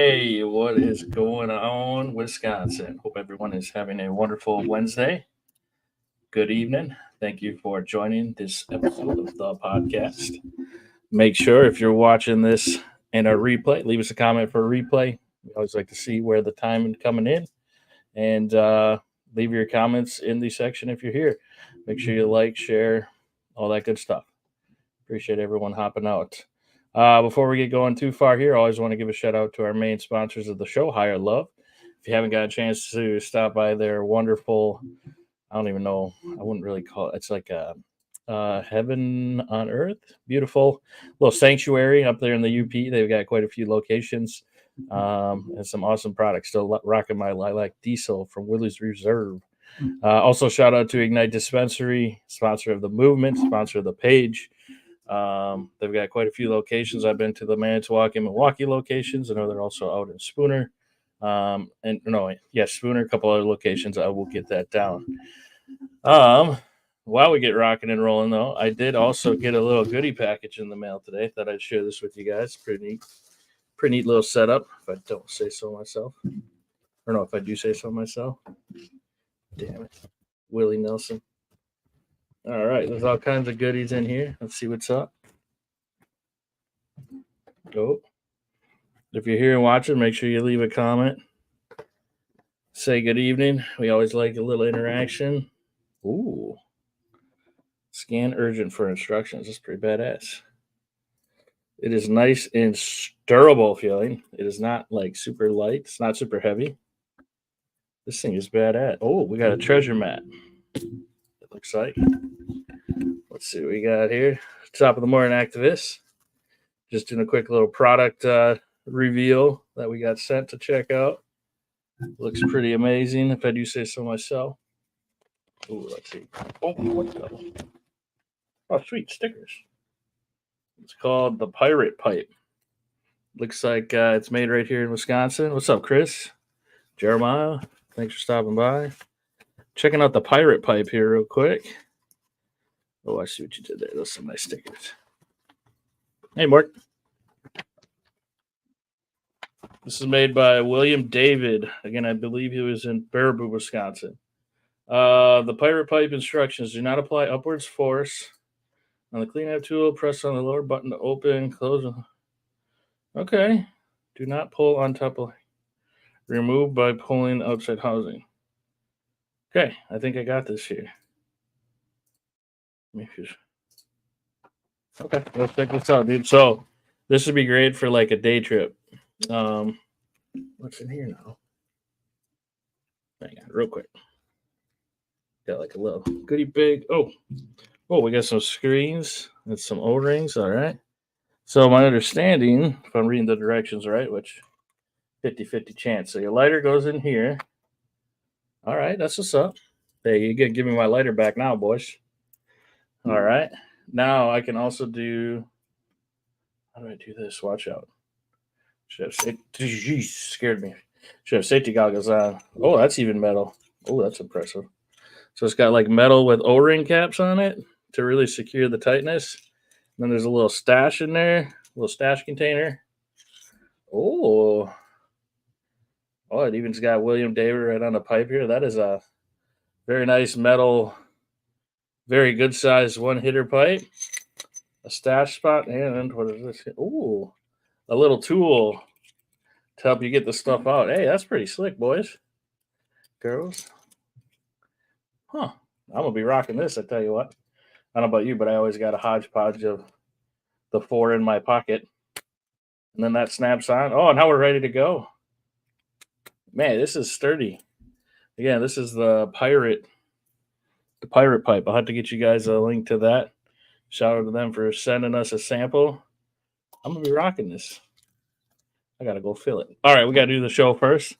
Hey, what is going on, Wisconsin? Hope everyone is having a wonderful Wednesday. Good evening. Thank you for joining this episode of the podcast. Make sure if you're watching this in a replay, leave us a comment for a replay. We always like to see where the time is coming in. And leave your comments in the section if you're here. Make sure you like, share, all that good stuff. Appreciate everyone hopping out. Before we get going too far here, I always want to give a shout out to our main sponsors of the show, Higher Love. If you haven't got a chance to stop by their wonderful, I don't even know, I wouldn't really call it, it's like a heaven on earth, beautiful little sanctuary up there in the UP. They've got quite a few locations and some awesome products. Still rocking my Lilac Diesel from Willie's Reserve. Also, shout out to Ignite Dispensary, sponsor of the movement, sponsor of the page. They've got quite a few locations. I've been to the Manitowoc and Milwaukee locations. I know they're also out in Spooner. Spooner, a couple other locations. I will get that down. While we get rocking and rolling, though, I did also get a little goodie package in the mail today. Thought I'd share this with you guys. Pretty neat little setup, if I don't say so myself. Or no, if I do say so myself. Damn it. Willie Nelson. All right, there's all kinds of goodies in here. Let's see what's up. Oh, if you're here and watching, make sure you leave a comment. Say good evening. We always like a little interaction. Ooh. Scan urgent for instructions. That's pretty badass. It is nice and stirrable feeling. It is not like super light. It's not super heavy. This thing is badass. Oh, we got a treasure map. It looks like. Let's see what we got here. Top of the morning, activists. Just doing a quick little product reveal that we got sent to check out. Looks pretty amazing, if I do say so myself. Ooh, let's see. Oh, what the? Oh, sweet stickers. It's called the Pirate Pipe. Looks like it's made right here in Wisconsin. What's up, Chris? Jeremiah, thanks for stopping by. Checking out the Pirate Pipe here real quick. Oh, I see what you did there. Those are some nice stickers. Hey, Mark. This is made by William David. Again, I believe he was in Baraboo, Wisconsin. The Pirate Pipe instructions. Do not apply upwards force. On the cleanup tool, press on the lower button to open, close. Okay. Do not pull on top of. Remove by pulling outside housing. Okay, I think I got this here. Okay, let's check this out, dude. So this would be great for like a day trip. What's in here now? Hang on, real quick. Got like a little goodie bag. Oh, we got some screens and some O-rings. All right. So my understanding, if I'm reading the directions right, which 50-50 chance. So your lighter goes in here. All right, that's what's up. Hey, you can give me my lighter back now, boys. All right. Now I can also do. How do I do this? Watch out. Geez, scared me. Should have safety goggles on. Oh, that's even metal. Oh, that's impressive. So it's got like metal with O-ring caps on it to really secure the tightness. And then there's a little stash in there, a little stash container. Oh, it even's got William David right on the pipe here. That is a very nice metal, very good size one-hitter pipe. A stash spot, and what is this? Ooh, a little tool to help you get the stuff out. Hey, that's pretty slick, boys. Girls. Huh. I'm going to be rocking this, I tell you what. I don't know about you, but I always got a hodgepodge of the 4 in my pocket. And then that snaps on. Oh, now we're ready to go. Man, this is sturdy. Again, this is the Pirate Pipe. I'll have to get you guys a link to that. Shout out to them for sending us a sample. I'm going to be rocking this. I got to go fill it. All right, we got to do the show first.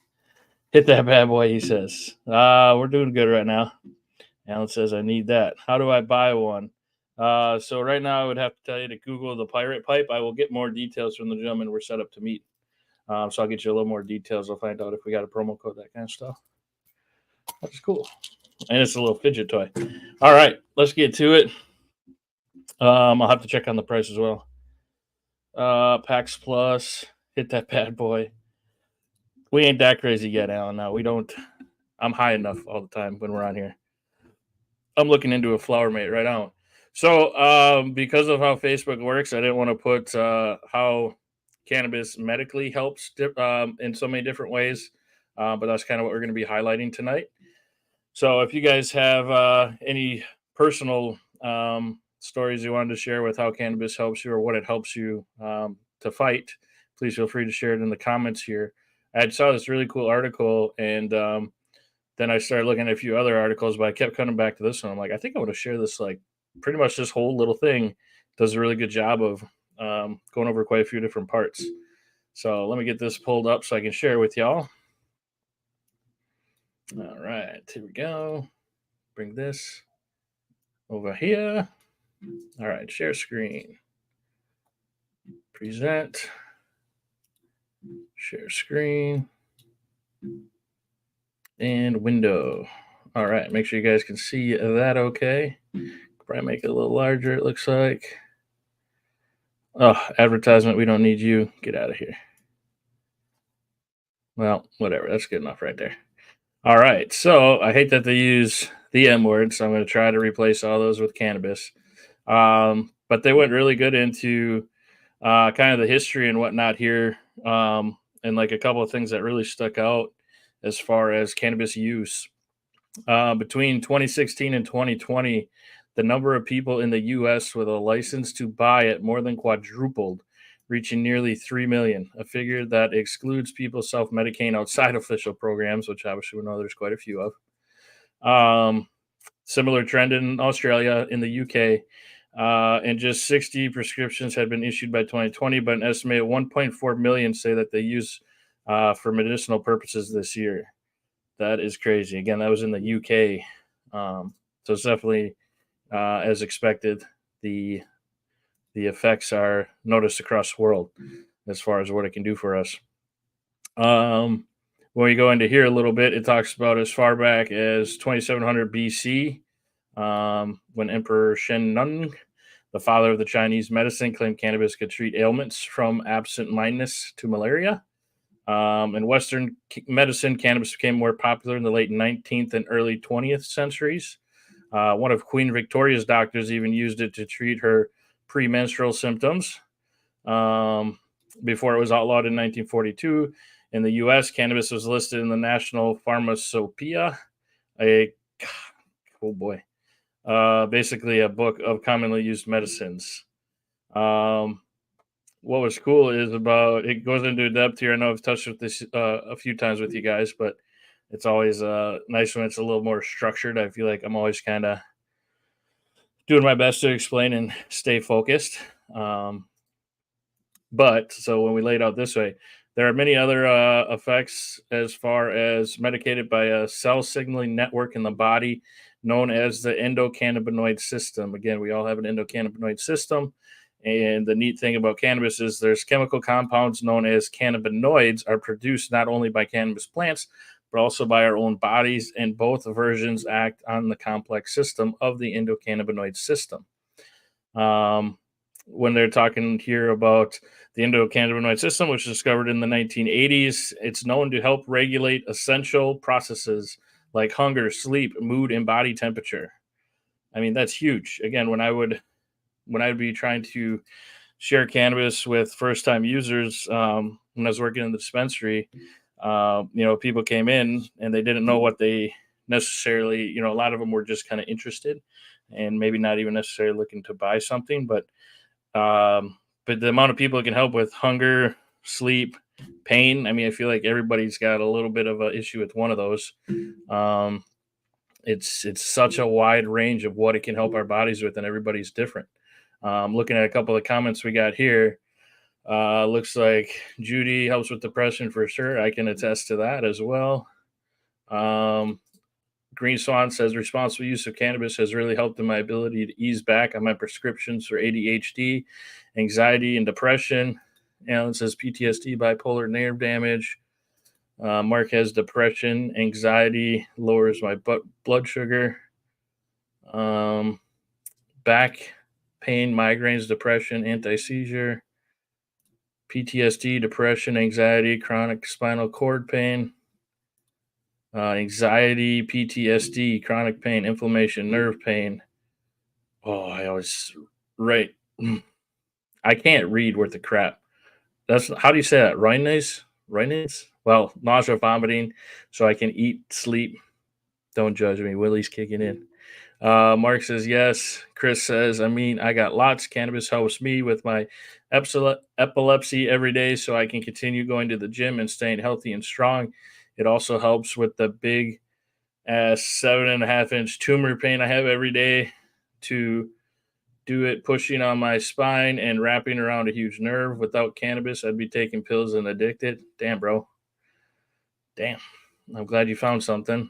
Hit that bad boy, he says. We're doing good right now. Alan says, I need that. How do I buy one? So right now I would have to tell you to Google the Pirate Pipe. I will get more details from the gentleman we're set up to meet. So I'll get you a little more details. I'll find out if we got a promo code, that kind of stuff. That's cool. And it's a little fidget toy. All right, let's get to it. I'll have to check on the price as well. PAX Plus, hit that bad boy. We ain't that crazy yet, Alan. No, we don't. I'm high enough all the time when we're on here. I'm looking into a flower mate right now. So, because of how Facebook works, I didn't want to put how cannabis medically helps in so many different ways. But that's kind of what we're going to be highlighting tonight. So, if you guys have any personal stories you wanted to share with how cannabis helps you or what it helps you to fight, please feel free to share it in the comments here. I saw this really cool article, and then I started looking at a few other articles, but I kept coming back to this one. I'm like, I think I want to share this. Like, pretty much this whole little thing does a really good job of going over quite a few different parts. So let me get this pulled up so I can share with y'all. All right, here we go. Bring this over here. All right, share screen. Present. Share screen. And window. All right, make sure you guys can see that okay. Probably make it a little larger, it looks like. Oh, advertisement, we don't need you. Get out of here. Well, whatever. That's good enough right there. All right. So I hate that they use the M word, so I'm going to try to replace all those with cannabis. But they went really good into kind of the history and whatnot here, and like a couple of things that really stuck out as far as cannabis use. Between 2016 and 2020, the number of people in the U.S. with a license to buy it more than quadrupled, reaching nearly 3 million, a figure that excludes people self medicating outside official programs, which obviously we know there's quite a few of. Similar trend in Australia, in the UK, and just 60 prescriptions had been issued by 2020, but an estimated 1.4 million say that they use for medicinal purposes this year. That is crazy. Again, that was in the UK. So it's definitely, as expected, the effects are noticed across the world as far as what it can do for us. When we go into here a little bit, it talks about as far back as 2700 BC, when Emperor Shen Nung, the father of the Chinese medicine, claimed cannabis could treat ailments from absent-mindedness to malaria. In Western medicine, cannabis became more popular in the late 19th and early 20th centuries. One of Queen Victoria's doctors even used it to treat her premenstrual symptoms. Before it was outlawed in 1942, in the U.S., cannabis was listed in the National Pharmacopoeia, basically a book of commonly used medicines. What was cool is about it goes into depth here. I know I've touched with this a few times with you guys, but it's always nice when it's a little more structured. I feel like I'm always kind of doing my best to explain and stay focused. But so when we lay it out this way, there are many other effects as far as medicated by a cell signaling network in the body known as the endocannabinoid system. Again, we all have an endocannabinoid system. And the neat thing about cannabis is there's chemical compounds known as cannabinoids are produced not only by cannabis plants, but also by our own bodies. And both versions act on the complex system of the endocannabinoid system. When they're talking here about the endocannabinoid system, which was discovered in the 1980s, it's known to help regulate essential processes like hunger, sleep, mood, and body temperature. I mean, that's huge. Again, when I'd be trying to share cannabis with first-time users, when I was working in the dispensary, people came in and they didn't know what they necessarily, a lot of them were just kind of interested and maybe not even necessarily looking to buy something, but the amount of people it can help with hunger, sleep, pain. I mean, I feel like everybody's got a little bit of an issue with one of those. It's such a wide range of what it can help our bodies with, and everybody's different. Looking at a couple of comments we got here, looks like Judy helps with depression for sure. I can attest to that as well. Green Swan says responsible use of cannabis has really helped in my ability to ease back on my prescriptions for ADHD, anxiety, and depression. Alan says PTSD, bipolar nerve damage. Mark has depression, anxiety, lowers my blood sugar. Back pain, migraines, depression, anti-seizure. PTSD, depression, anxiety, chronic spinal cord pain, anxiety, PTSD, chronic pain, inflammation, nerve pain. Oh, I always right. I can't read worth the crap. That's how do you say that? Rhines? Rhines? Well, nausea, vomiting, so I can eat, sleep. Don't judge me. Willie's kicking in. Mark says yes. Chris says, I mean, I got lots. Cannabis helps me with my epilepsy every day so I can continue going to the gym and staying healthy and strong. It also helps with the big ass 7.5-inch tumor pain I have every day to do it pushing on my spine and wrapping around a huge nerve. Without cannabis, I'd be taking pills and addicted. Damn, bro. Damn. I'm glad you found something.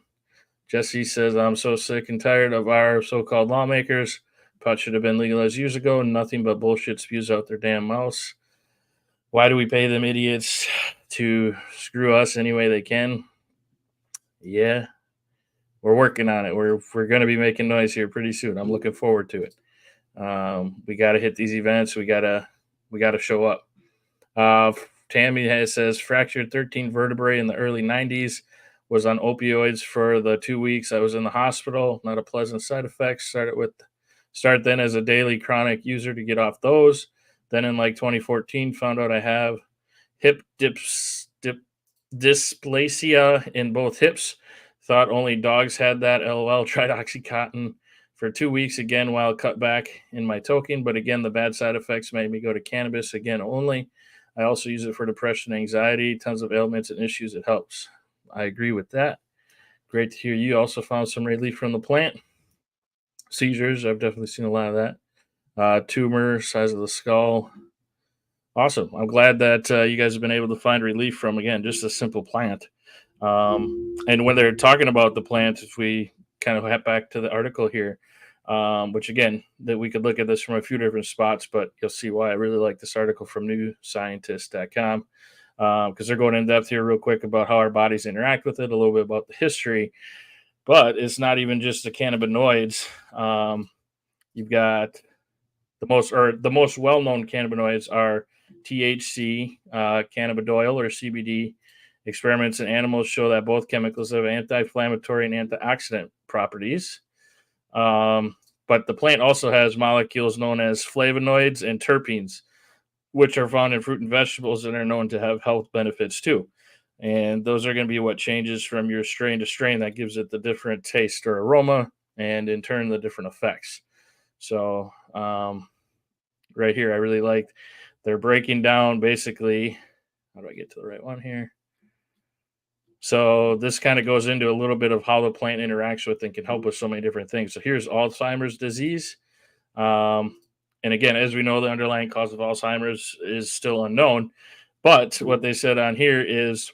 Jesse says, I'm so sick and tired of our so called lawmakers. Pot should have been legalized years ago. Nothing but bullshit spews out their damn mouths. Why do we pay them idiots to screw us any way they can? Yeah, we're working on it. We're going to be making noise here pretty soon. I'm looking forward to it. We got to hit these events. We got to show up. Tammy says fractured 13 vertebrae in the early 90s. Was on opioids for the 2 weeks I was in the hospital. Not a pleasant side effect. Start then as a daily chronic user to get off those. Then in like 2014, found out I have hip dysplasia in both hips. Thought only dogs had that. LOL. Tried Oxycontin for 2 weeks again while cut back in my token. But again, the bad side effects made me go to cannabis again only. I also use it for depression, anxiety, tons of ailments and issues. It helps. I agree with that. Great to hear you also found some relief from the plant. Seizures, I've definitely seen a lot of that. Tumor, size of the skull. Awesome. I'm glad that you guys have been able to find relief from, again, just a simple plant. And when they're talking about the plant, if we kind of head back to the article here, which again, that we could look at this from a few different spots, but you'll see why I really like this article from newscientist.com. Because they're going in depth here real quick about how our bodies interact with it, a little bit about the history, but it's not even just the cannabinoids. You've got the most well-known cannabinoids are THC, cannabidiol or CBD. Experiments in animals show that both chemicals have anti-inflammatory and antioxidant properties. But the plant also has molecules known as flavonoids and terpenes, which are found in fruit and vegetables and are known to have health benefits too. And those are going to be what changes from your strain to strain that gives it the different taste or aroma and in turn the different effects. So right here, I really like they're breaking down basically. How do I get to the right one here? So this kind of goes into a little bit of how the plant interacts with and can help with so many different things. So here's Alzheimer's disease. And again, as we know, the underlying cause of Alzheimer's is still unknown. But what they said on here is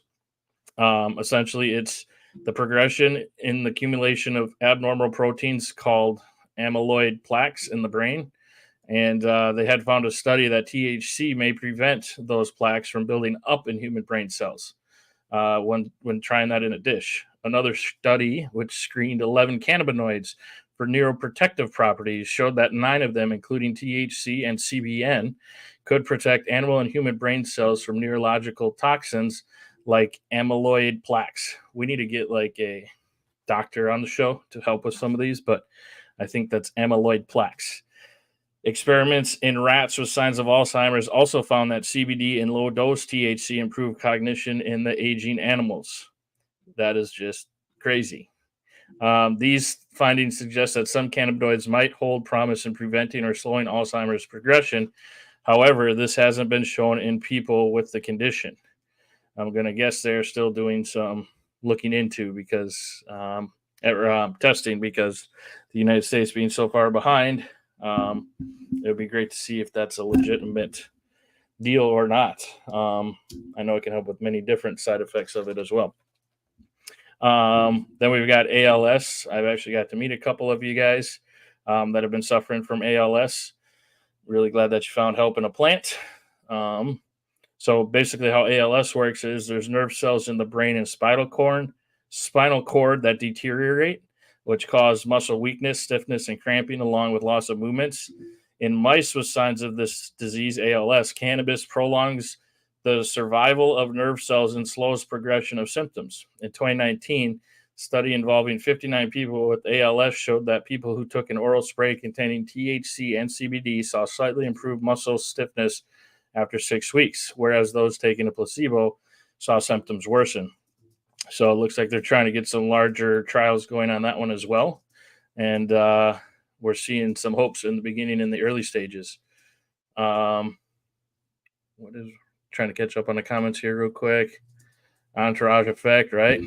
essentially it's the progression in the accumulation of abnormal proteins called amyloid plaques in the brain. And they had found a study that THC may prevent those plaques from building up in human brain cells when trying that in a dish. Another study, which screened 11 cannabinoids for neuroprotective properties, showed that 9 of them, including THC and CBN, could protect animal and human brain cells from neurological toxins like amyloid plaques. We need to get like a doctor on the show to help with some of these, but I think that's amyloid plaques. Experiments in rats with signs of Alzheimer's also found that CBD and low-dose THC improved cognition in the aging animals. That is just crazy. These findings suggest that some cannabinoids might hold promise in preventing or slowing Alzheimer's progression. However, this hasn't been shown in people with the condition. I'm going to guess they're still doing some looking into because testing because the United States being so far behind. It would be great to see if that's a legitimate deal or not. I know it can help with many different side effects of it as well. Then we've got ALS. I've actually got to meet a couple of you guys that have been suffering from ALS. Really glad that you found help in a plant. So basically how ALS works is there's nerve cells in the brain and spinal cord that deteriorate, which cause muscle weakness, stiffness, and cramping along with loss of movements. In mice with signs of this disease, ALS, cannabis prolongs the survival of nerve cells and slows progression of symptoms. In 2019, study involving 59 people with ALS showed that people who took an oral spray containing THC and CBD saw slightly improved muscle stiffness after 6 weeks, whereas those taking a placebo saw symptoms worsen. So it looks like they're trying to get some larger trials going on that one as well. And we're seeing some hopes in the beginning in the early stages. What is trying to catch up on the comments here real quick? Entourage effect, right?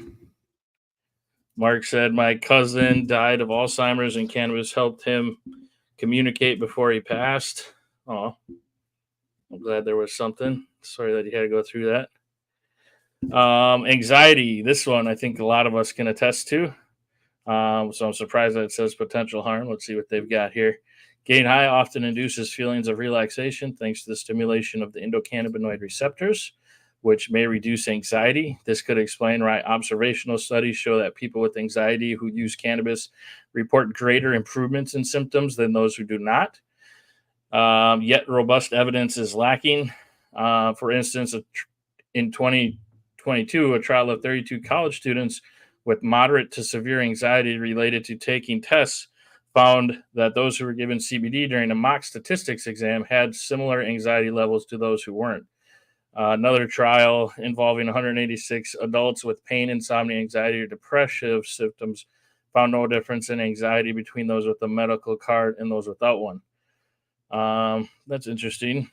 Mark said, my cousin died of Alzheimer's and cannabis helped him communicate before he passed. Oh, I'm glad there was something. Sorry that he had to go through that. Anxiety. This one I think a lot of us can attest to. So I'm surprised that it says potential harm. Let's see what they've got here. Getting high often induces feelings of relaxation thanks to the stimulation of the endocannabinoid receptors, which may reduce anxiety. This could explain why observational studies show that people with anxiety who use cannabis report greater improvements in symptoms than those who do not. Yet robust evidence is lacking. For instance, in 2022, a trial of 32 college students with moderate to severe anxiety related to taking tests found that those who were given CBD during a mock statistics exam had similar anxiety levels to those who weren't. Another trial involving 186 adults with pain, insomnia, anxiety, or depressive symptoms found no difference in anxiety between those with a medical card and those without one. That's interesting.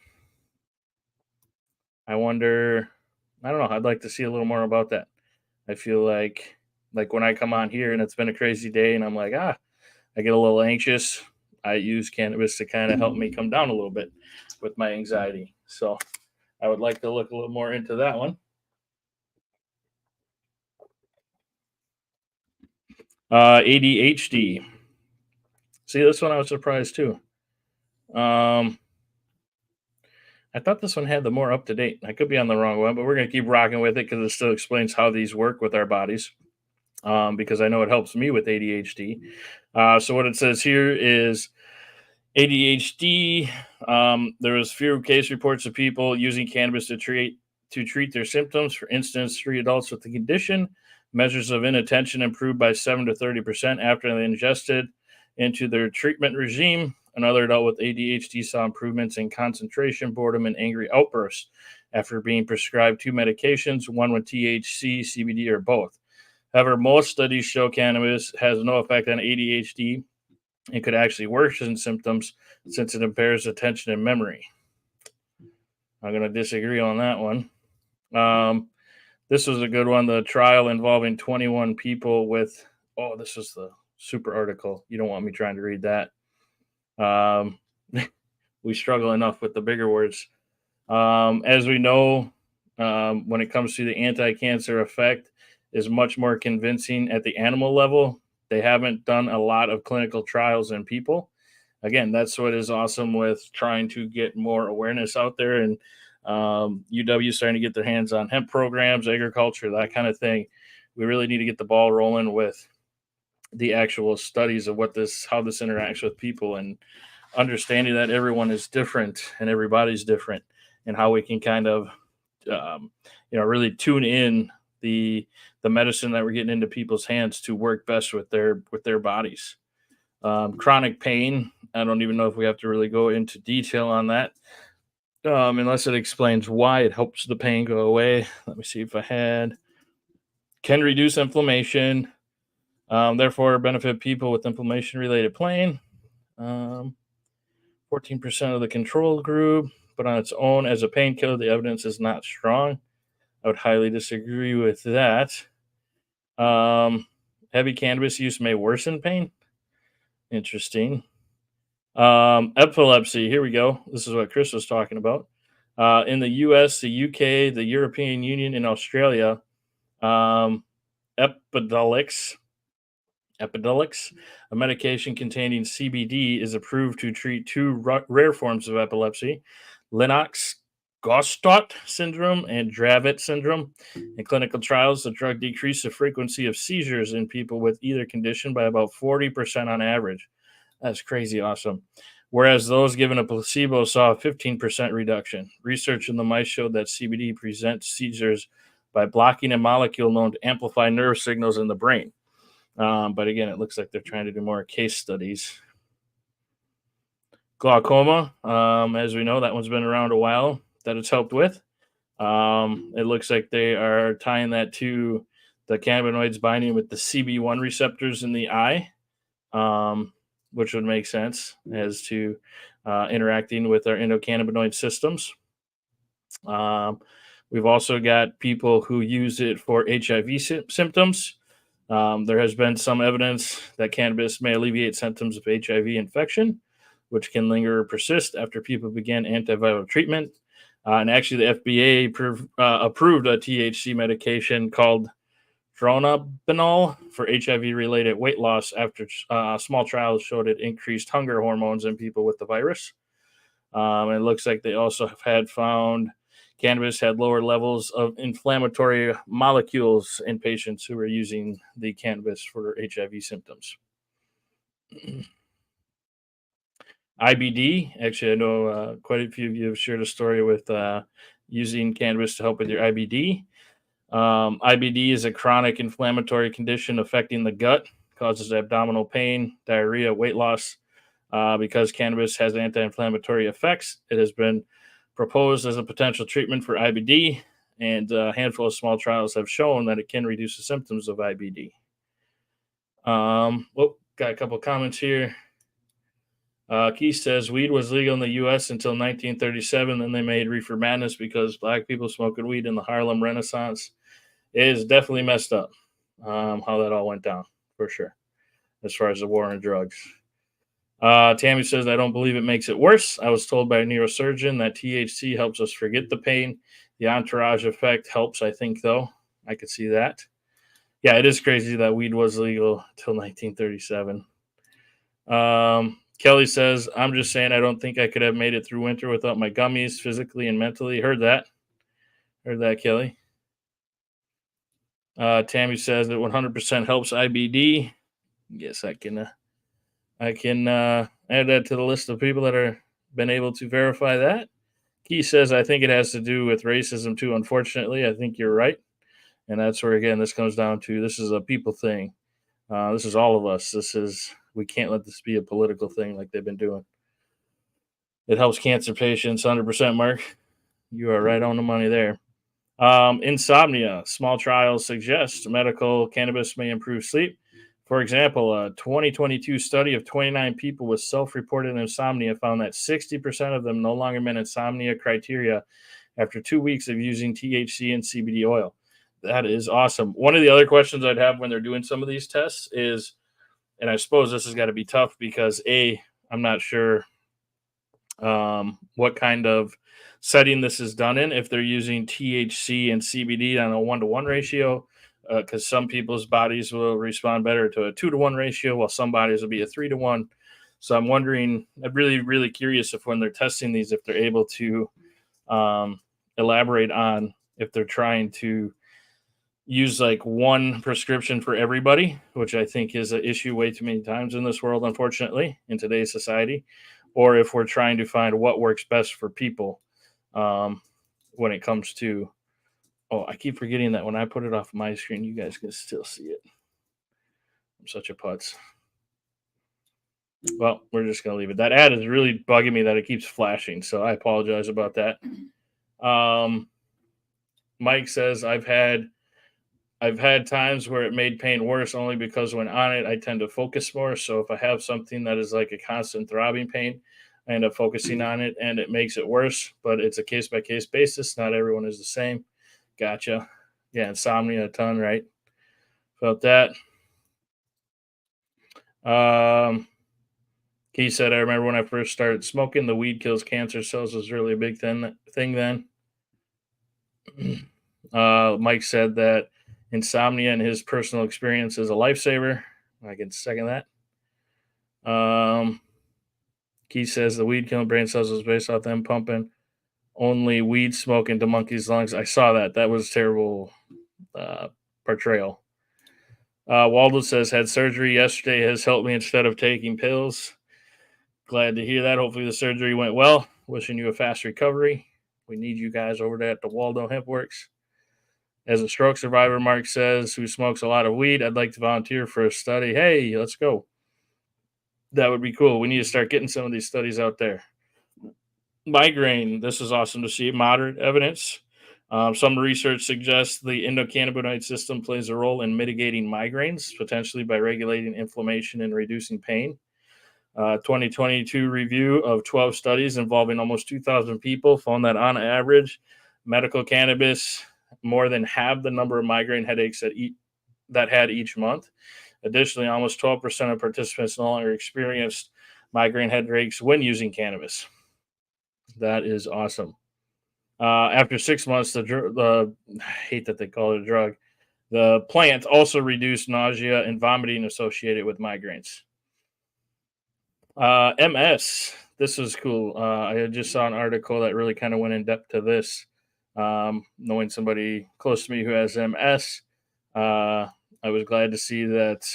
I wonder, I don't know, I'd like to see a little more about that. I feel like when I come on here and it's been a crazy day and I'm like, I get a little anxious, I use cannabis to kind of help me come down a little bit with my anxiety. So I would like to look a little more into that one. ADHD. See, this one I was surprised too. I thought this one had the more up to date. I could be on the wrong one, but we're going to keep rocking with it because it still explains how these work with our bodies. Because I know it helps me with ADHD. So what it says here is ADHD. There was few case reports of people using cannabis to treat their symptoms. For instance, 3 adults with the condition, measures of inattention improved by 7 to 30% after they ingested into their treatment regime. Another adult with ADHD saw improvements in concentration, boredom, and angry outbursts after being prescribed 2 medications, one with THC, CBD, or both. However, most studies show cannabis has no effect on ADHD and could actually worsen symptoms since it impairs attention and memory. I'm going to disagree on that one. This was a good one. The trial involving 21 people with, this was the super article. You don't want me trying to read that. We struggle enough with the bigger words. As we know, when it comes to the anti-cancer effect, is much more convincing at the animal level. They haven't done a lot of clinical trials in people. Again, that's what is awesome with trying to get more awareness out there. And UW starting to get their hands on hemp programs, agriculture, that kind of thing. We really need to get the ball rolling with the actual studies of how this interacts with people and understanding that everyone is different and everybody's different, and how we can kind of, really tune in the medicine that we're getting into people's hands to work best with their bodies. Chronic pain. I don't even know if we have to really go into detail on that, unless it explains why it helps the pain go away. Let me see if can reduce inflammation, therefore benefit people with inflammation-related pain. 14% of the control group, but on its own as a painkiller, the evidence is not strong. I would highly disagree with that. Heavy cannabis use may worsen pain. Interesting. Epilepsy. Here we go. This is what Chris was talking about. In the US, the UK, the European Union, and Australia, Epidiolex, a medication containing CBD, is approved to treat 2 rare forms of epilepsy, Lennox-Gastaut syndrome and Dravet syndrome. In clinical trials, the drug decreased the frequency of seizures in people with either condition by about 40% on average. That's crazy awesome. whereas those given a placebo saw a 15% reduction. Research in the mice showed that CBD prevents seizures by blocking a molecule known to amplify nerve signals in the brain. But again, it looks like they're trying to do more case studies. Glaucoma, as we know, that one's been around a while that it's helped with. It looks like they are tying that to the cannabinoids binding with the CB1 receptors in the eye, which would make sense as to interacting with our endocannabinoid systems. We've also got people who use it for HIV symptoms. There has been some evidence that cannabis may alleviate symptoms of HIV infection, which can linger or persist after people begin antiviral treatment. And actually, the FDA approved a THC medication called dronabinol for HIV-related weight loss after small trials showed it increased hunger hormones in people with the virus. And it looks like they also had found cannabis had lower levels of inflammatory molecules in patients who were using the cannabis for HIV symptoms. IBD, actually, I know quite a few of you have shared a story with using cannabis to help with your IBD. IBD is a chronic inflammatory condition affecting the gut, causes abdominal pain, diarrhea, weight loss. Because cannabis has anti-inflammatory effects, it has been proposed as a potential treatment for IBD, and a handful of small trials have shown that it can reduce the symptoms of IBD. Got a couple comments here. Keith says weed was legal in the U.S. until 1937, then they made reefer madness because black people smoking weed in the Harlem Renaissance. It is definitely messed up how that all went down, for sure, as far as the war on drugs. Tammy says, I don't believe it makes it worse. I was told by a neurosurgeon that THC helps us forget the pain. The entourage effect helps, I think, though. I could see that. Yeah, it is crazy that weed was legal till 1937. Kelly says, I'm just saying I don't think I could have made it through winter without my gummies physically and mentally. Heard that, Kelly. Tammy says it 100% helps IBD. Yes, I can add that to the list of people that are been able to verify that. Keith says, I think it has to do with racism too. Unfortunately, I think you're right. And that's where, again, this comes down to, this is a people thing. This is all of us. We can't let this be a political thing like they've been doing. It helps cancer patients, 100%, Mark. You are right on the money there. Insomnia. Small trials suggest medical cannabis may improve sleep. For example, a 2022 study of 29 people with self-reported insomnia found that 60% of them no longer met insomnia criteria after 2 weeks of using THC and CBD oil. That is awesome. One of the other questions I'd have when they're doing some of these tests is, and I suppose this has got to be tough because I'm not sure what kind of setting this is done in, if they're using THC and CBD on a 1-to-1 ratio, because some people's bodies will respond better to a 2-to-1 ratio, while some bodies will be a 3-to-1. So I'm wondering, I'm really, really curious if when they're testing these, if they're able to elaborate on if they're trying to use like one prescription for everybody, which I think is an issue way too many times in this world, unfortunately, in today's society, or if we're trying to find what works best for people when it comes to, I keep forgetting that when I put it off my screen, you guys can still see it. I'm such a putz. Well, we're just going to leave it. That ad is really bugging me that it keeps flashing, so I apologize about that. Mike says, I've had times where it made pain worse only because when on it, I tend to focus more. So if I have something that is like a constant throbbing pain, I end up focusing on it and it makes it worse, but it's a case-by-case basis. Not everyone is the same. Gotcha. Yeah, insomnia a ton, right? Felt that. He said, I remember when I first started smoking, the weed kills cancer cells was really a big thing then. Mike said that insomnia in his personal experience is a lifesaver. I can second that. Keith says the weed killing brain cells was based off them pumping only weed smoke into monkeys' lungs. I saw that. That was terrible portrayal. Waldo says, had surgery yesterday, has helped me instead of taking pills. Glad to hear that. Hopefully the surgery went well. Wishing you a fast recovery. We need you guys over there at the Waldo Hemp Works. As a stroke survivor, Mark says, who smokes a lot of weed, I'd like to volunteer for a study. Hey, let's go. That would be cool. We need to start getting some of these studies out there. Migraine. This is awesome to see. Moderate evidence. Some research suggests the endocannabinoid system plays a role in mitigating migraines, potentially by regulating inflammation and reducing pain. 2022 review of 12 studies involving almost 2,000 people found that on average, medical cannabis more than halved the number of migraine headaches that had each month. Additionally, almost 12% of participants no longer experienced migraine headaches when using cannabis. That is awesome. After 6 months, I hate that they call it a drug. The plant also reduced nausea and vomiting associated with migraines. MS. This is cool. I just saw an article that really kind of went in depth to this. Knowing somebody close to me who has MS, I was glad to see that.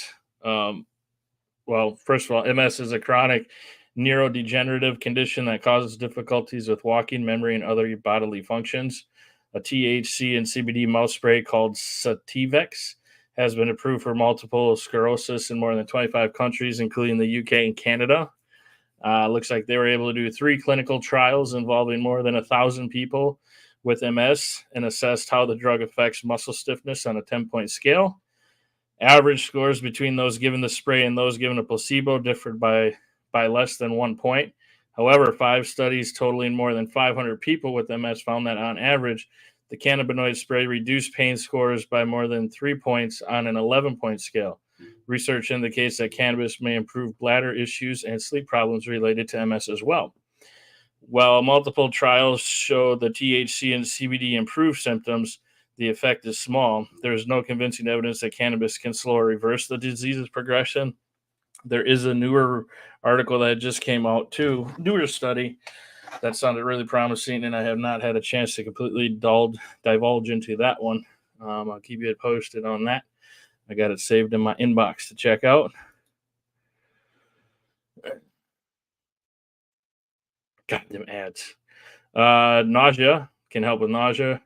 Well, first of all, MS is a chronic neurodegenerative condition that causes difficulties with walking, memory, and other bodily functions. A THC and CBD mouth spray called Sativex has been approved for multiple sclerosis in more than 25 countries, including the UK and Canada. Looks like they were able to do 3 clinical trials involving more than 1,000 people with MS and assessed how the drug affects muscle stiffness on a 10-point scale. Average scores between those given the spray and those given a placebo differed by less than 1 point. However, 5 studies totaling more than 500 people with MS found that on average, the cannabinoid spray reduced pain scores by more than 3 points on an 11-point scale. Research indicates that cannabis may improve bladder issues and sleep problems related to MS as well. While multiple trials show the THC and CBD improve symptoms, the effect is small. There is no convincing evidence that cannabis can slow or reverse the disease's progression. There is a newer article that just came out too, newer study that sounded really promising, and I have not had a chance to completely divulge into that one. I'll keep you posted on that. I got it saved in my inbox to check out. Goddamn ads. Nausea can help with nausea.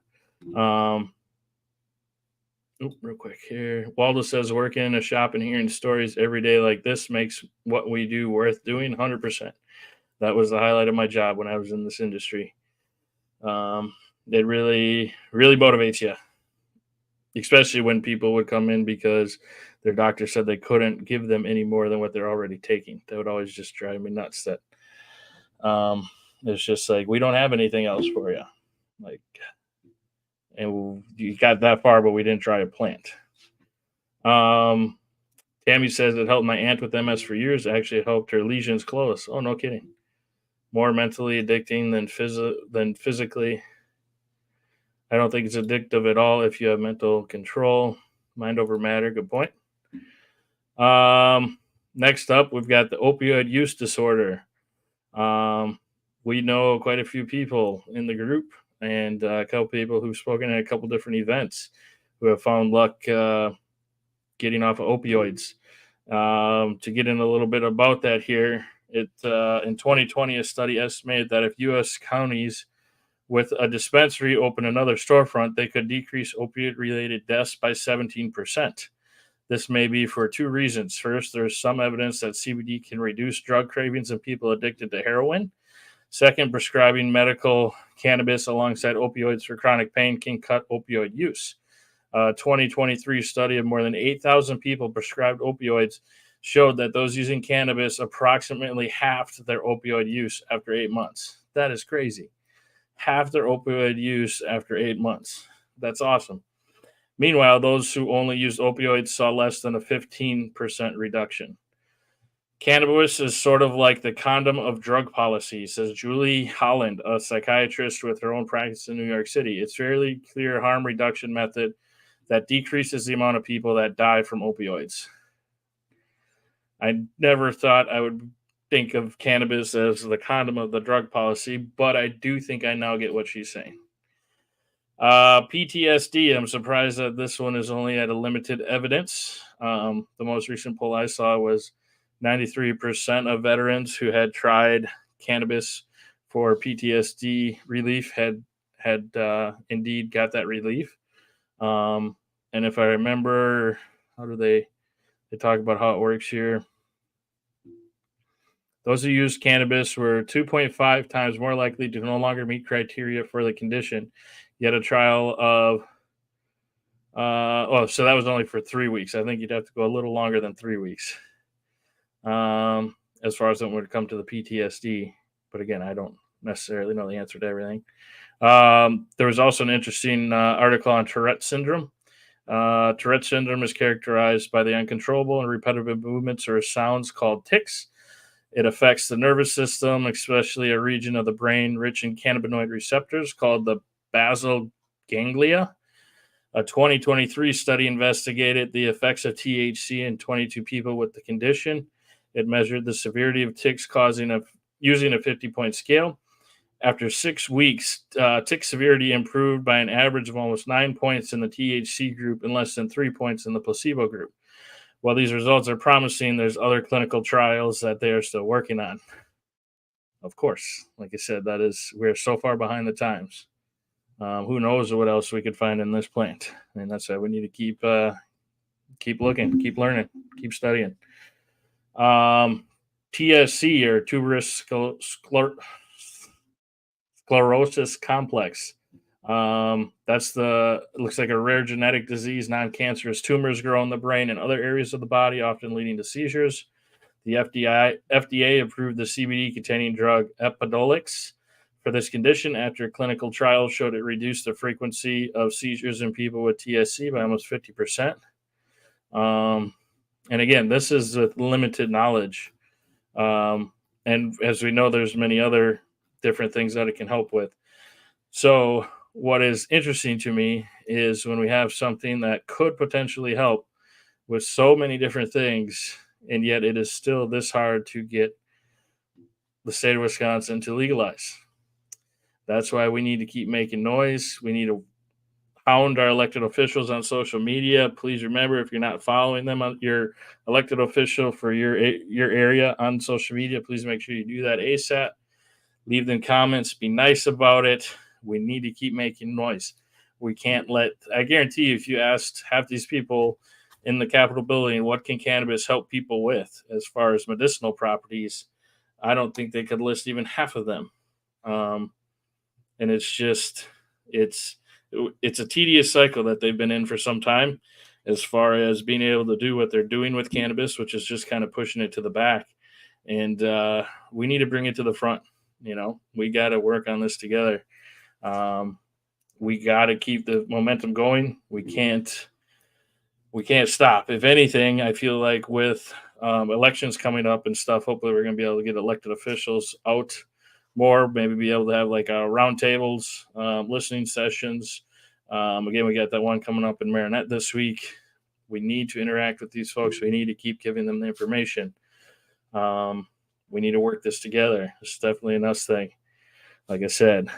Real quick here. Waldo says working in a shop and hearing stories every day like this makes what we do worth doing 100%. That was the highlight of my job when I was in this industry. It really, really motivates you, especially when people would come in because their doctor said they couldn't give them any more than what they're already taking. That would always just drive me nuts. That it's just like, we don't have anything else for you. Like, and you got that far, but we didn't try a plant. Tammy says it helped my aunt with MS for years. Actually, it helped her lesions close. Oh, no kidding. More mentally addicting than physically. I don't think it's addictive at all if you have mental control. Mind over matter. Good point. Next up, we've got the opioid use disorder. We know quite a few people in the group and a couple people who've spoken at a couple different events who have found luck getting off of opioids. To get in a little bit about that here, in 2020, a study estimated that if U.S. counties with a dispensary open another storefront, they could decrease opiate-related deaths by 17%. This may be for 2 reasons. First, there's some evidence that CBD can reduce drug cravings in people addicted to heroin. Second, prescribing medical cannabis alongside opioids for chronic pain can cut opioid use. A 2023 study of more than 8,000 people prescribed opioids showed that those using cannabis approximately halved their opioid use after 8 months. That is crazy. Half their opioid use after 8 months. That's awesome. Meanwhile, those who only used opioids saw less than a 15% reduction. Cannabis is sort of like the condom of drug policy, says Julie Holland, a psychiatrist with her own practice in New York City. It's fairly clear harm reduction method that decreases the amount of people that die from opioids. I never thought I would think of cannabis as the condom of the drug policy, but I do think I now get what she's saying. PTSD, I'm surprised that this one is only at a limited evidence. The most recent poll I saw was 93% of veterans who had tried cannabis for PTSD relief had indeed got that relief. Um, and if I remember, how do they talk about how it works here? Those who used cannabis were 2.5 times more likely to no longer meet criteria for the condition. Yet a trial of so that was only for 3 weeks. I think you'd have to go a little longer than 3 weeks. As far as when it come to the PTSD, but again, I don't necessarily know the answer to everything. There was also an interesting article on Tourette syndrome. Tourette syndrome is characterized by the uncontrollable and repetitive movements or sounds called tics. It affects the nervous system, especially a region of the brain rich in cannabinoid receptors called the basal ganglia. A 2023 study investigated the effects of THC in 22 people with the condition. It measured the severity of tics using a 50-point scale. After 6 weeks, tic severity improved by an average of almost 9 points in the THC group and less than 3 points in the placebo group. While these results are promising, there's other clinical trials that they are still working on. Of course, like I said, we're so far behind the times. Who knows what else we could find in this plant? And that's why we need to keep looking, keep learning, keep studying. TSC, or tuberous sclerosis complex. It looks like a rare genetic disease. Non-cancerous tumors grow in the brain and other areas of the body, often leading to seizures. The FDA approved the CBD containing drug Epidiolex for this condition after clinical trials showed it reduced the frequency of seizures in people with TSC by almost 50%. And again, this is with limited knowledge. And as we know, there's many other different things that it can help with. So what is interesting to me is when we have something that could potentially help with so many different things, and yet it is still this hard to get the state of Wisconsin to legalize. That's why we need to keep making noise. We need to hound our elected officials on social media. Please remember, if you're not following them on your elected official for your area on social media, please make sure you do that ASAP. Leave them comments. Be nice about it. We need to keep making noise. We can't I guarantee you, if you asked half these people in the Capitol building, what can cannabis help people with as far as medicinal properties, I don't think they could list even half of them. And it's a tedious cycle that they've been in for some time, as far as being able to do what they're doing with cannabis, which is just kind of pushing it to the back. And we need to bring it to the front. We got to work on this together. We got to keep the momentum going. We can't stop. If anything, I feel like with elections coming up and stuff, hopefully we're going to be able to get elected officials out more, maybe be able to have like round tables, listening sessions. Again, we got that one coming up in Marinette this week. We need to interact with these folks. We need to keep giving them the information. We need to work this together. It's definitely an us thing. Like I said,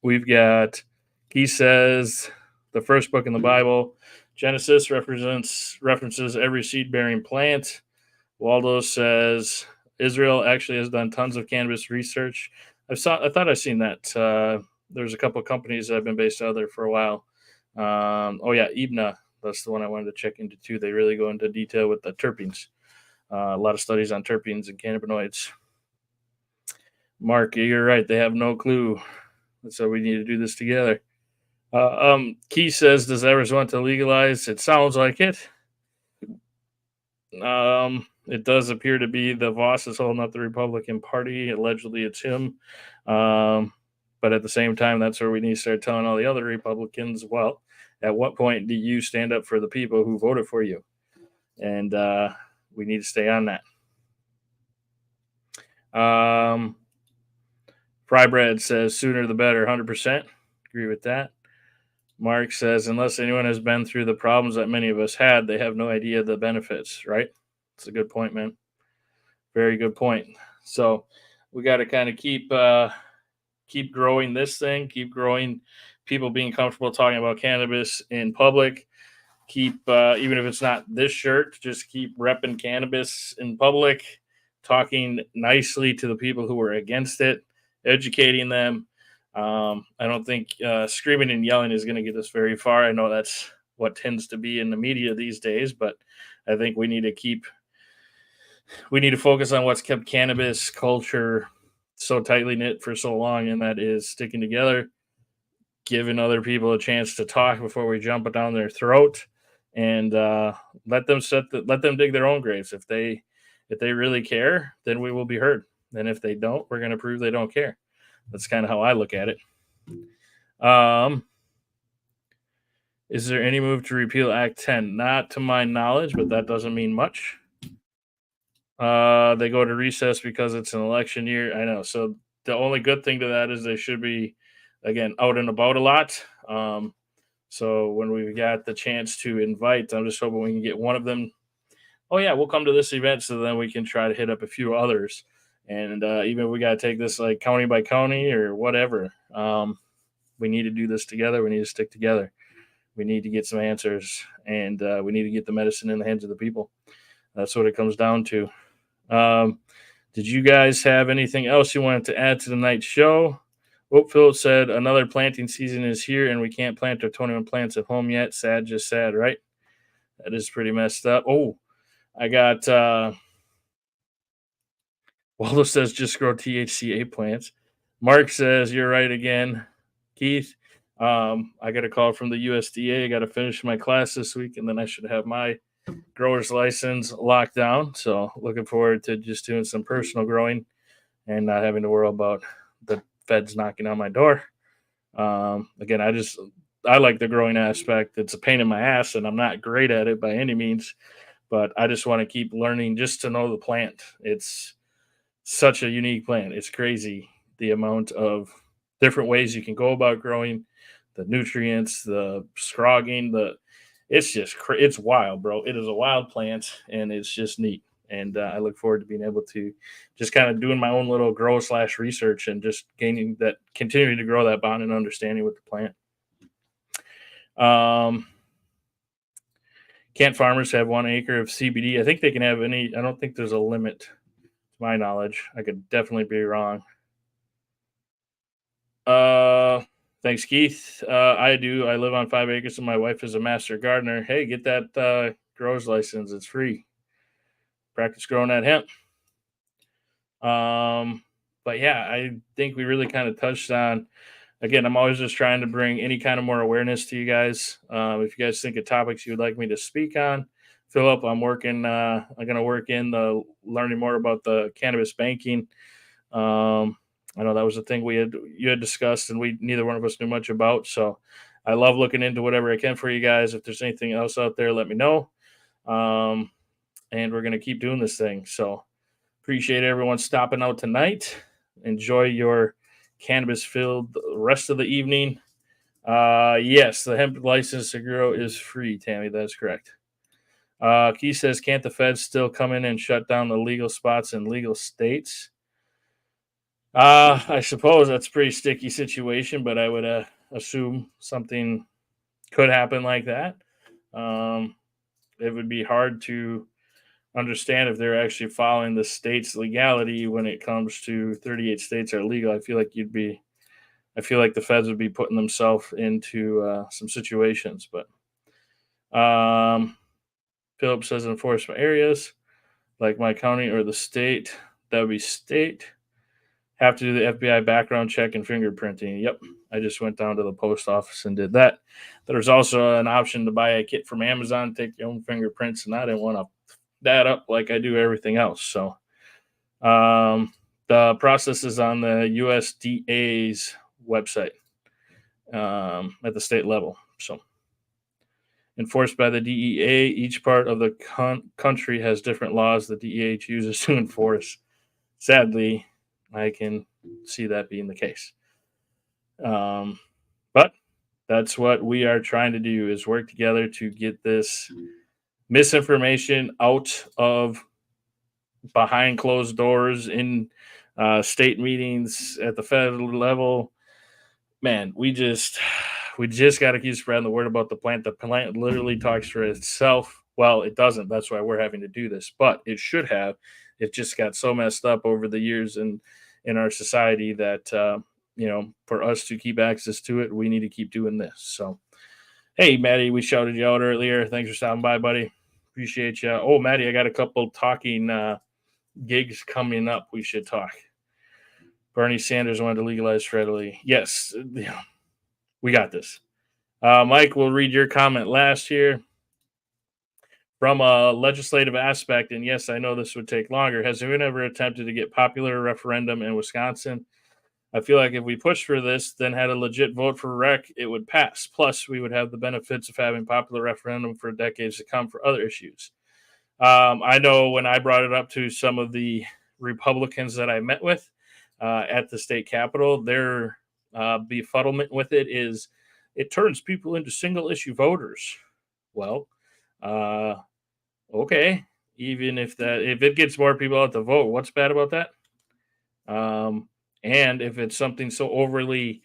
we've got, he says, the first book in the Bible, Genesis, references every seed-bearing plant. Waldo says Israel actually has done tons of cannabis research. I thought I've seen that. There's a couple of companies that have been based out there for a while. Ibna, that's the one I wanted to check into too. They really go into detail with the terpenes. A lot of studies on terpenes and cannabinoids. Mark, you're right. They have no clue. So we need to do this together. Key says, does Evers want to legalize? It sounds like it. It does appear to be the Voss is holding up the Republican Party. Allegedly, it's him. But at the same time, that's where we need to start telling all the other Republicans, well, at what point do you stand up for the people who voted for you? And we need to stay on that. Fry Bread says, sooner the better, 100%. Agree with that. Mark says, unless anyone has been through the problems that many of us had, they have no idea the benefits, right? It's a good point, man. Very good point. So we got to kind of keep growing this thing, keep growing people being comfortable talking about cannabis in public. keep, even if it's not this shirt, just keep repping cannabis in public, talking nicely to the people who are against it, educating them. I don't think screaming and yelling is going to get us very far. I know that's what tends to be in the media these days, but I think we need to focus on what's kept cannabis culture so tightly knit for so long, and that is sticking together, giving other people a chance to talk before we jump it down their throat, and let them dig their own graves. If they really care, then we will be heard. And if they don't, we're going to prove they don't care. That's kind of how I look at it. Um, is there any move to repeal Act 10? Not to my knowledge, but that doesn't mean much. They go to recess because it's an election year. I know. So the only good thing to that is they should be, again, out and about a lot. So when we've got the chance to invite, I'm just hoping we can get one of them. Oh yeah, we'll come to this event, so then we can try to hit up a few others. And even if we got to take this like county by county or whatever, we need to do this together. We need to stick together. We need to get some answers, and we need to get the medicine in the hands of the people. That's what it comes down to. Um, did you guys have anything else you wanted to add to the night show? Oh, Philip said another planting season is here, and we can't plant our 21 plants at home yet. Sad, just sad, right? That is pretty messed up. Oh, I got Waldo says just grow THCA plants. Mark says you're right again, Keith. I got a call from the USDA. I got to finish my class this week, and then I should have my grower's license locked down. So looking forward to just doing some personal growing and not having to worry about the feds knocking on my door. Again, I like the growing aspect. It's a pain in my ass, and I'm not great at it by any means, but I just want to keep learning just to know the plant. It's such a unique plant. It's crazy the amount of different ways you can go about growing, the nutrients, the scrogging, it's wild, bro. It is a wild plant, and it's just neat. And I look forward to being able to just kind of doing my own little grow slash research and just continuing to grow that bond and understanding with the plant. Can't farmers have 1 acre of CBD? I think they can have any. I don't think there's a limit, to my knowledge. I could definitely be wrong. Thanks, Keith. I do. I live on 5 acres, and my wife is a master gardener. Hey, get that grower's license. It's free. Practice growing that hemp. But yeah, I think we really kind of touched on. Again, I'm always just trying to bring any kind of more awareness to you guys. If you guys think of topics you would like me to speak on, Philip, I'm working. I'm going to work in the learning more about the cannabis banking. I know that was a thing you had discussed, and neither one of us knew much about. So I love looking into whatever I can for you guys. If there's anything else out there, let me know. And we're going to keep doing this thing. So appreciate everyone stopping out tonight. Enjoy your cannabis filled rest of the evening. Yes, the hemp license to grow is free, Tammy. That's correct. Keith says, can't the feds still come in and shut down the legal spots in legal states? I suppose that's a pretty sticky situation, but I would assume something could happen like that. It would be hard to understand if they're actually following the state's legality when it comes to 38 states are legal. I feel like the feds would be putting themselves into some situations. But Philip says enforcement areas like my county or the state, that would be state. Have to do the FBI background check and fingerprinting. Yep. I just went down to the post office and did that. There's also an option to buy a kit from Amazon, take your own fingerprints, and I didn't want to that up like I do everything else. So the process is on the USDA's website at the state level. So enforced by the DEA, each part of the country has different laws the DEA chooses to enforce. Sadly, I can see that being the case. But that's what we are trying to do, is work together to get this misinformation out of behind closed doors in state meetings at the federal level. Man, we we just got to keep spreading the word about the plant. The plant literally talks for itself. Well, it doesn't. That's why we're having to do this, but it should have. It just got so messed up over the years in our society that for us to keep access to it, we need to keep doing this. So, hey, Maddie, we shouted you out earlier. Thanks for stopping by, buddy. Appreciate you. Oh, Maddie, I got a couple talking gigs coming up. We should talk. Bernie Sanders wanted to legalize federally. Yes, we got this. Mike, we'll read your comment last year. From a legislative aspect, and yes, I know this would take longer, has anyone ever attempted to get popular referendum in Wisconsin? I feel like if we pushed for this, then had a legit vote for rec, it would pass. Plus, we would have the benefits of having popular referendum for decades to come for other issues. I know when I brought it up to some of the Republicans that I met with at the state capitol, their befuddlement with it is it turns people into single issue voters. Well, okay, even if it gets more people out to vote, what's bad about that? And if it's something so overly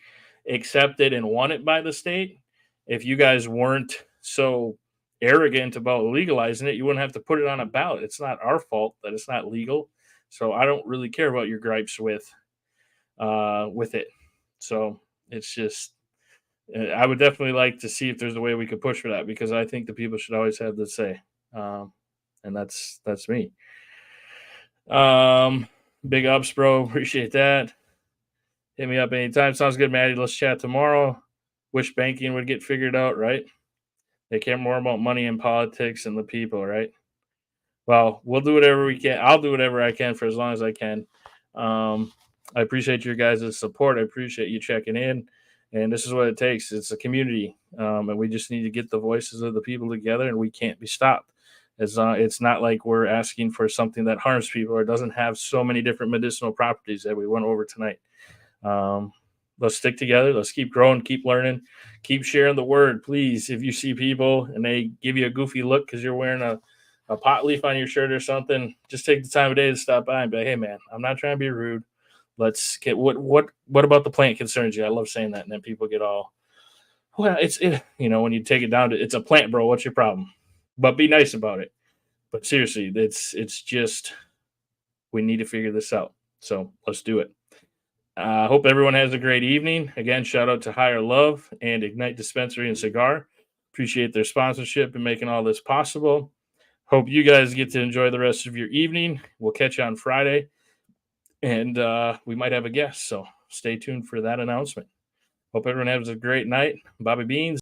accepted and wanted by the state, if you guys weren't so arrogant about legalizing it, you wouldn't have to put it on a ballot. It's not our fault that it's not legal. So I don't really care about your gripes with it. So it's just I would definitely like to see if there's a way we could push for that, because I think the people should always have the say. And that's me. Big ups, bro. Appreciate that. Hit me up anytime. Sounds good, Maddie. Let's chat tomorrow. Wish banking would get figured out, right? They care more about money and politics and the people, right? Well, we'll do whatever we can. I'll do whatever I can for as long as I can. I appreciate your guys' support. I appreciate you checking in. And this is what it takes. It's a community. And we just need to get the voices of the people together, and we can't be stopped. It's not like we're asking for something that harms people or doesn't have so many different medicinal properties that we went over tonight. Let's stick together. Let's keep growing, keep learning, keep sharing the word. Please, if you see people and they give you a goofy look because you're wearing a pot leaf on your shirt or something, just take the time of day to stop by and be like, hey, man, I'm not trying to be rude. Let's get what about the plant concerns you? I love saying that. And then people get all, well, when you take it down to it's a plant, bro. What's your problem? But be nice about it. But seriously, it's just we need to figure this out. So let's do it. I hope everyone has a great evening. Again, shout out to Higher Love and Ignite Dispensary and Cigar. Appreciate their sponsorship and making all this possible. Hope you guys get to enjoy the rest of your evening. We'll catch you on Friday, and we might have a guest, so stay tuned for that announcement. Hope everyone has a great night. Bobby Beans.